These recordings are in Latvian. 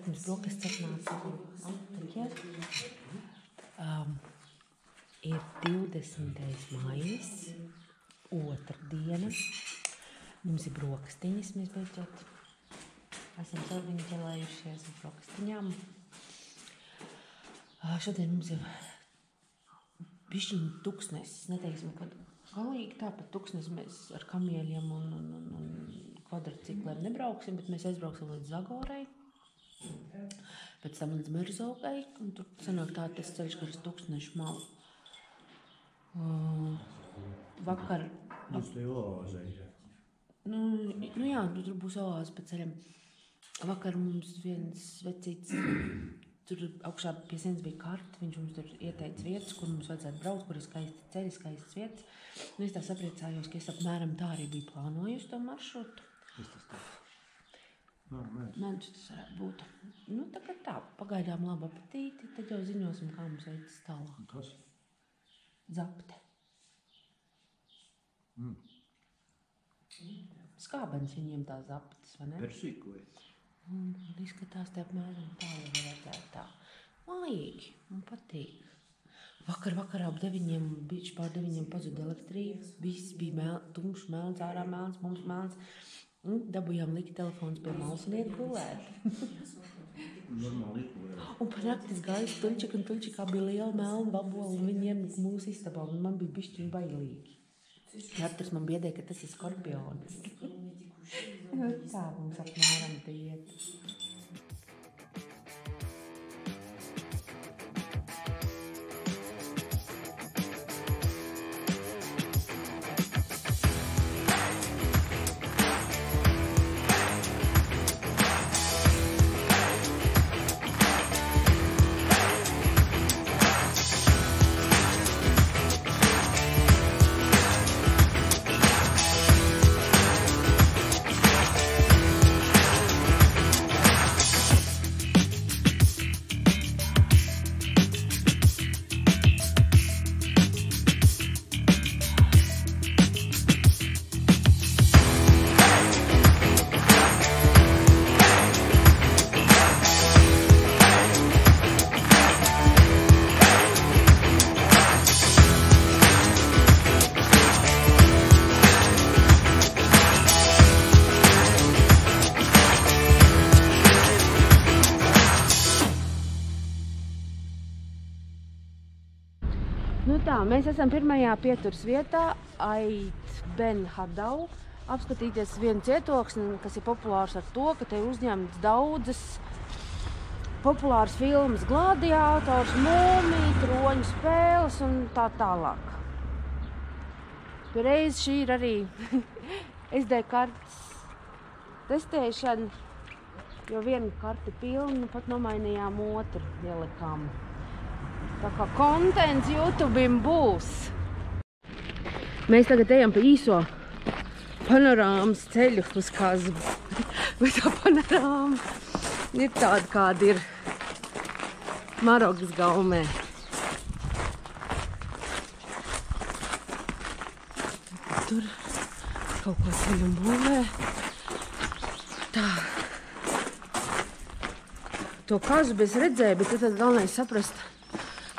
mums brokasts atnāca. Ir 20. maijas, otrdiena. Mums ir brokastiņas, mēs beidzot esam salviņi ķelējušies ar brokastiņām. Šodien mums ir bišķiņi tuksnesis, neteiksim, kad galīgi tāpat tuksnes mēs ar kamieļiem un kvadratcikliem nebrauksim, bet mēs aizbrauksim līdz Zagorei, pēc tam līdz Merzaugai, un tur sanāk tā tas ceļš garas tuksnešu malu. Vakar... Mums te oāzei. Nu jā, tur būs oāze pa ceļam. Vakar mums viens vecīts, tur augšā pie sienas bija karta, viņš mums tur ieteica vietas, kur mums vajadzētu braukt, kur ir skaisti ceļi, skaistas vietas. Un es tā sapriecājos, ka es apmēram tā arī biju plānojusi to maršrutu. Kas tas tā? Mēģis tas varētu būt. Nu, tagad tā, pagaidām labu apetīti, tad jau ziņosim, kā mums veids tālāk. Kas? Zapte. Skābens viņiem tā zaptes, vai ne? Persīkoja. Un izskatās te apmēram tā, jau varētu tā. Mājīgi, man patīk. Vakarā ap 9, bišķi pār 9 pazuda elektrība. Viss bija tumšs, melns, ārā melns, mums melns. Dabujām likt telefons pie malas un iet gulēt. Normāli iet. Un par naktis gāja Tuļčika un Tuļčikā bija liela melna vabola un viņi iemet mūsu istabā un man bija bišķiņ bailīgi. Katrs man biedēja, ka tas ir skorpionis. Tā mums apmēram iet. Mēs esam pirmajā pieturas vietā, Ait Ben Hadau, apskatīties vienu cietoksni, kas ir populārs ar to, ka te ir uzņemts daudzas populāras filmas Gladiators, Mūmija, Troņu spēles un tā tālāk. Reiz šī ir arī SD kartes testēšana, jo viena karte pilna, pat nomainījām otru, ielikām. Tā kā kontents YouTube'im būs. Mēs tagad ejam pa īso panorāmas ceļu uz Kazbu. Bet tā panorāma ir tāda, kāda ir Marogas gaumē. Tur kaut ko ceļu būvē. Tā. To Kazbu es redzēju, bet tad galvenais saprast,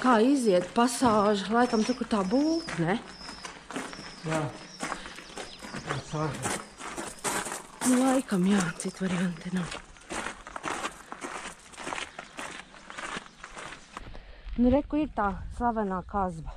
kā iziet pasāža, laikam tur, kur tā būtu, ne? Jā. Pasāža. Nu, laikam, jā, citu varianti nav. Nu, reku ir tā slavenā Kazba.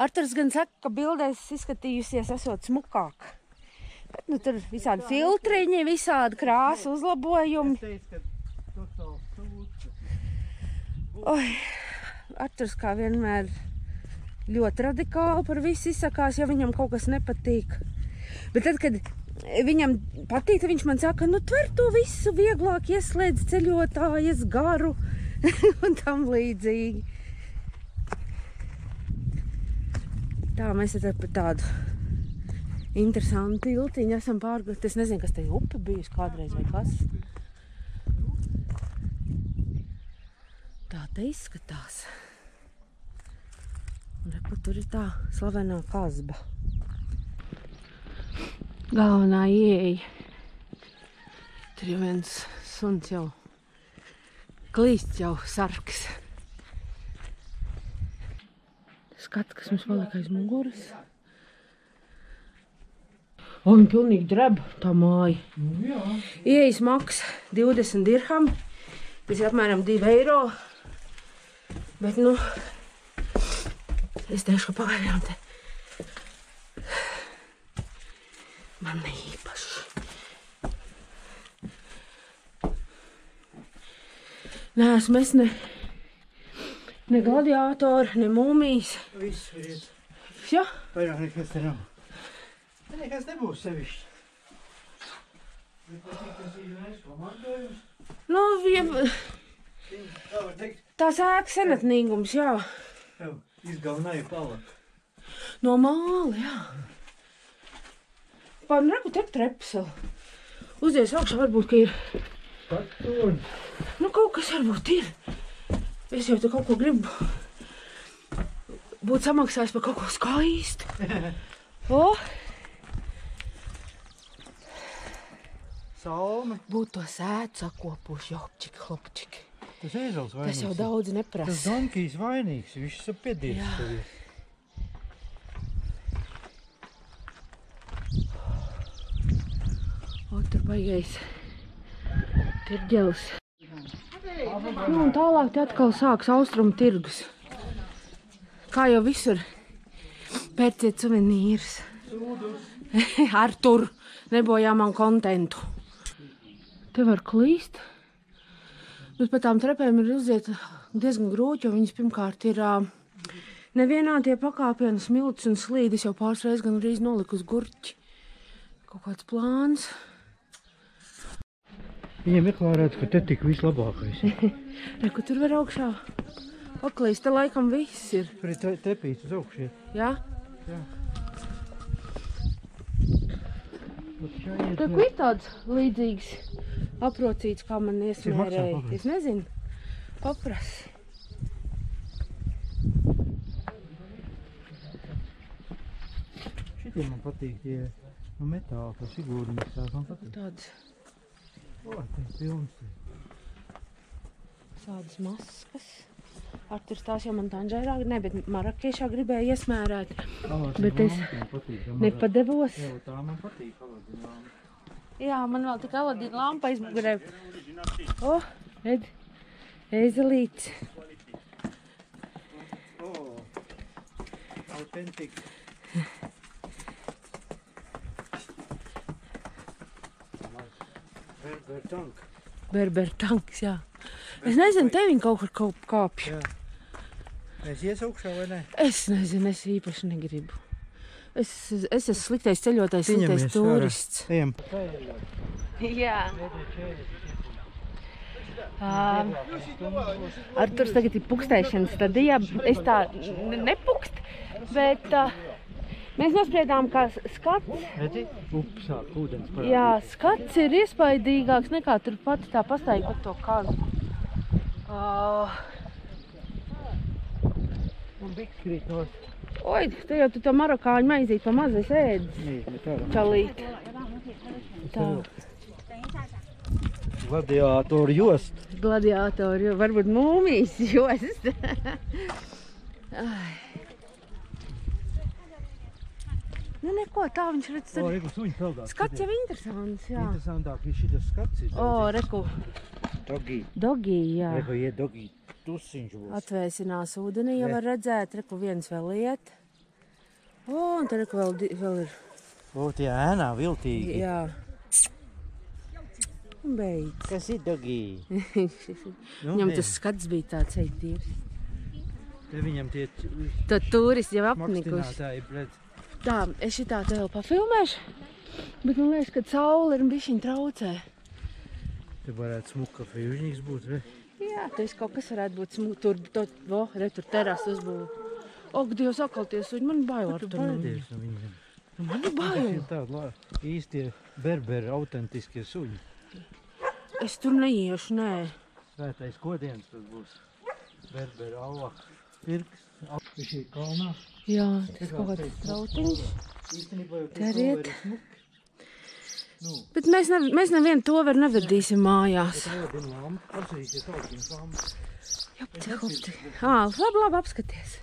Arturs gan saka, ka bildēs izskatījusies esot smukāk. Bet, nu, tur visādi filtriņi, visādi krāsu uzlabojumi. Es teicu, ka totāls sūds. Oi. Arturs kā vienmēr ļoti radikāli par visu izsakās, ja viņam kaut kas nepatīk. Bet tad, kad viņam patīk, tad viņš man saka, nu tver to visu vieglāk, ieslēdz ceļotājas garu un tam līdzīgi. Tā, mēs tad par tādu interesantu tiltiņu esam pārgājuši. Es nezinu, kas te ir upe bijusi kādreiz vai kas. Tā te izskatās. Un reku, tur ir tā slavenā Kazba. Galvenā ieeja. Tur ir viens suns jau Klīsts jau sarks. Skats, kas mums palika aiz muguras. O, viņa pilnīgi dreb, tā māja. Jā. Ieejas maksa 20 dirham. Tas ir apmēram 2 eiro. Bet, nu, es teikšu, ka pagaidām te man ne īpaši. Neesmu es ne gladiātori, ne mūmijas. Viss ir iet. Jā? Vairāk nekas te nav. Te nekas nebūs sevišķi. Bet cik tas ir mēs komandojums? Nu, Tā var teikt, tās ēkas senatnīgums, jā. jau izgalināja palaka. No māla, jā. Pār, nu, reku, te treps vēl. Uzdies augšā varbūt, ka ir. Patoni. Nu, kaut kas varbūt ir. Es jau te kaut ko gribu būt samaksājis par kaut ko skaistu. O! Salmi. Būtu to sētu sakopuši, jopčiki, hlopčiki. Tas ēzels vainīgs. Tas jau daudz Tas neprasa. donkijs vainīgs, viņš ir piedīts Jā. tevi. O, tur baigais tirģelis. Nu, un tālāk te atkal sāks austrumu tirgus. Kā jau visur, pērciet suvenīrus. Artur, nebojā man kontentu. Te var klīst. Bet pa tām trepēm ir uziet diezgan grūti, jo viņas pirmkārt ir nevienā tie pakāpieni, smilts un slīdis jau pāris reizes gan arī noliku uz gurķi. Kaut kāds plāns. Viņam ir klārēts, ka te tik vislabākais. Reku, tur var augšā paklīst, te laikam viss ir. Tur ir tepīts uz augšu. Jā? Jā. Reku, ir tāds līdzīgs aprocīts, kā man iesmērēja. maksā, Es nezinu. Paprasi. Šitie man patīk, tie no metāla, tas figūriņas tās man patīk. Tāds O, te ir pilns. tādas maskas. Arturs tās jau man Tanžērā, ne, bet Marakešā gribēja iesmērēt. Bet es nepadevos. Jā, tā man patīk, Aladina lampa. Jā, man vēl tik Aladina lampa aizmugurē. O, redz, ezelīts. O, autentika. Berber tank. Berber tanks, jā. Es nezinu, te viņi kaut kur kāpj. Jā. Mēs ies augšā vai ne? Es nezinu, es īpaši negribu. Es esmu sliktais ceļotājs, Pieņemies sliktais turists. Ejam. Jā. Arturs tagad ir pukstēšanas stadijā. Es tā nepukst, bet mēs nospriedām, ka skats, Redzi? Ups, sāk ūdens parādīt. jā, skats ir iespaidīgāks nekā tur pat tā pastaigi par to kazu. Un biks krīt nos. Oi, te jau tu to marokāņu maizīt pa mazais ēdis. Nē, tā. Čalīt. Tā, Gladiātoru jost. gladiātori, jo varbūt mūmijas jost. Ai. Nu neko, tā viņš redz O, tur. reku, suņi peldās. Skats jau interesants, jā. Interesantāk, ja šitas skats ir. O, reku, Dogī. dogī, jā. Reku, iet dogī. Tusiņš būs. Atvēsinās ūdenī, jau var redzēt, reku viens vēl iet. O, un te reku vēl ir, O, tie ēnā viltīgi. jā. Un beidz. Kas ir dogī? Viņam tas skats bija tāds eitīrs. Te viņam tie Tad turisti jau apnikuši. makstinātāji, bļed. Tā, es šitā te vēl pafilmēšu, bet man liekas, ka saule ir bišķiņ traucē. Te varētu smuka fīžņīgs būt, re? Jā, tas kaut kas varētu būt tur teras uzbūvu. Ak, Dievs, atkal tie suņi, man bail ar Tu to. baidies no viņiem. Man ir Tas bail. ir tādi īstie berberi, autentiskie suņi. Es tur neiešu, nē. Svētais kodienis tas būs. Berberi, Allah, pirks, šī kalnā. Jā, tas kaut kāds trautiņš. Īstenībā jau Te riet. Nu. Bet mēs nevienu to var nevedīsim mājās. Tā jau bija lampa. Paskatīsies, augstības lampa. Jopti, hopti. Labi, apskaties.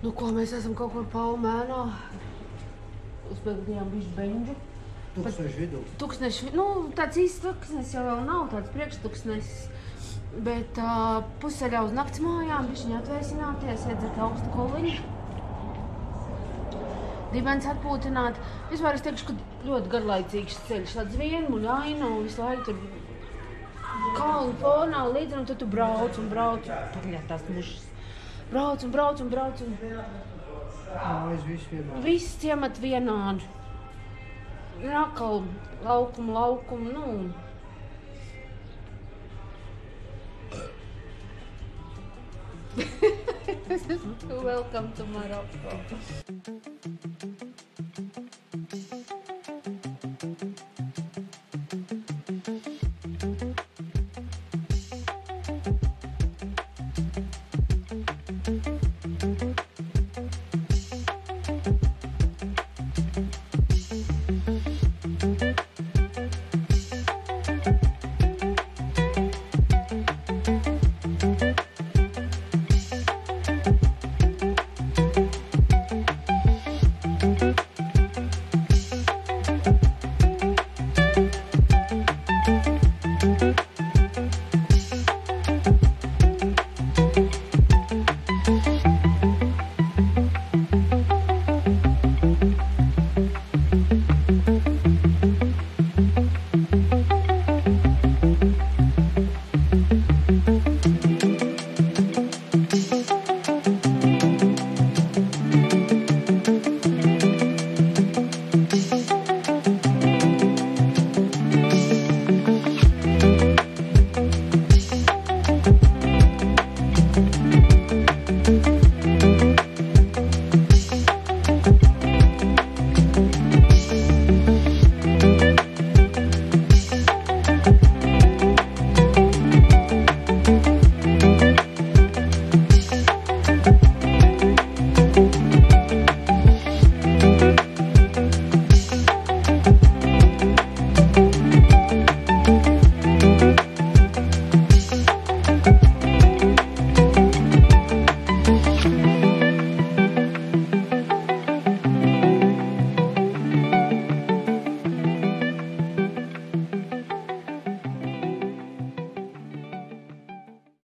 Nu, ko mēs esam kaut kur Palmēnā. Uzpildījām bišķi beņģu. Tūkstnešu vidū. Tūkstneši, nu, tāds īsts tūkstnesis jau nav, tāds priekštūkstnesis. Bet pusceļā uz nakts mājām bišķiņi atvēsināties, iedzert augstu kuliņu. Dibens atpūtināt. Vispār es teikšu, ka ļoti garlaicīgs ceļš. Tāds vienmuļaina un visu laiku tur kalnu fonā līdzi, un tad tu brauc un brauc. Pagaļāt tās mušas. Brauc un brauc un brauc un... Mājas viss vienādi. Viss ciemat vienādi. Rakal, laukumu, nu... Welcome to Morocco.